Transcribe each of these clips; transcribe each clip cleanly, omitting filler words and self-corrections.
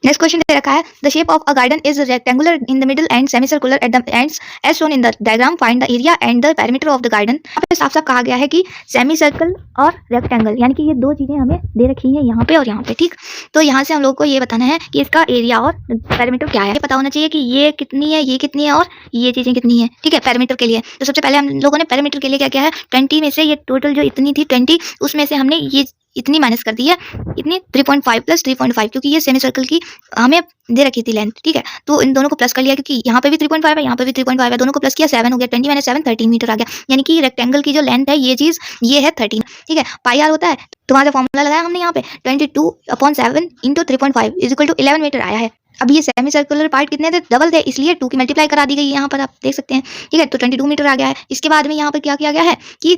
Next question दे रखा है the shape of a garden is rectangular in the middle and semi circular at the ends as shown in the diagram find the area and the perimeter of the garden. यहाँ पे साफ साफ कहा गया है कि सेमी सर्कल और rectangle यानी कि ये दो चीजें हमें दे रखी हैं यहाँ पे और यहाँ पे। ठीक, तो यहाँ से हम लोग को ये बताना है कि इसका एरिया और पेरीमीटर क्या है। पता होना चाहिए कि ये कितनी है, ये कितनी है और ये चीजें कितनी है। ठीक है, पेरीमीटर के लिए तो सबसे पहले हम लोगों ने पेरीमीटर के लिए क्या किया है, 20 में से ये टोटल जो इतनी थी 20, उसमें से हमने ये इतनी माइनस कर दी है, इतनी 3.5 प्लस 3.5, क्योंकि ये सेमी सर्कल की हमें दे रखी थी लेंथ। ठीक है, तो इन दोनों को प्लस कर लिया क्योंकि यहाँ पे भी 3.5 है, यहाँ पे भी 3.5 है, दोनों को प्लस किया 7 हो गया। 20 माइनस 7 13 मीटर आ गया, यानी कि रेक्टेंगल की जो लेंथ है ये चीज ये है 13। ठीक है, पाई आर होता है, तो वहां से फॉर्मूला लगाया हमने यहाँ पे 22/7 into 3.5 is equal to 11 metre आया है। अब ये सेमी सर्कुलर पार्ट कितने थे, डबल थे, इसलिए 2 की मल्टीप्लाई करा दी गई यहाँ पर, आप देख सकते हैं। ठीक है, तो 22 मीटर आ गया है। इसके बाद में यहाँ पर क्या किया गया है कि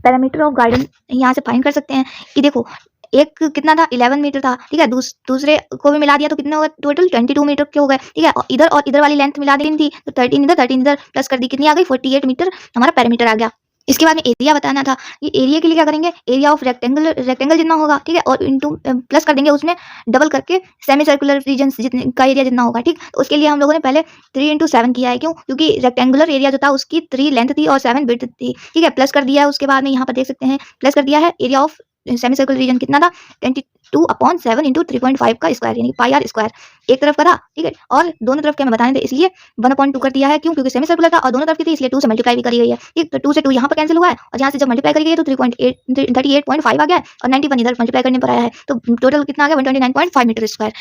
पैरामीटर ऑफ गार्डन यहाँ से फाइंड कर सकते हैं कि देखो एक कितना था 11 मीटर था। ठीक है, दूसरे को भी मिला दिया तो कितना होगा, टोटल 22 मीटर के हो गए। ठीक है, और इधर वाली लेंथ मिला दी थी तो 13 इधर प्लस कर दी, कितनी आ गई 48 मीटर हमारा पैरामीटर आ गया। इसके बाद में एरिया बताना था, ये एरिया के लिए क्या करेंगे, एरिया ऑफ रेक्टेंगल जितना होगा। ठीक है, और इंटू प्लस कर देंगे उसमें डबल करके सेमी सर्कुलर रीजन जितने का एरिया जितना होगा। ठीक, तो उसके लिए हम लोगों ने पहले 3 × 7 किया है। क्यों, क्योंकि रेक्टेंगुलर एरिया जो था उसकी 3 लेंथ थी और 7 विड्थ थी। ठीक है, प्लस कर दिया है, उसके बाद में यहाँ पर देख सकते हैं प्लस कर दिया है area of semi circular region कितना था 22/7 इंटू 3.5 का स्क्वायर, यानी पाई आर स्क्वायर एक तरफ का था। ठीक है, और दोनों तरफ के हमें बताने थे, इसलिए 1/2 कर दिया है। क्यों, क्योंकि सेमी सर्कुलर था और दोनों तरफ की थी, इसलिए 2 से मल्टीप्लाई भी करी गई है। ठीक, तो 2 से 2 यहाँ पर कैंसिल हुआ है और यहाँ से जब मल्टीप्लाई करी गई है तो 38.5 आ गया है और 91 इधर मल्टीप्लाई करने पर आया है, तो टोटल कितना आ गया 129.5 मीटर स्क्वायर।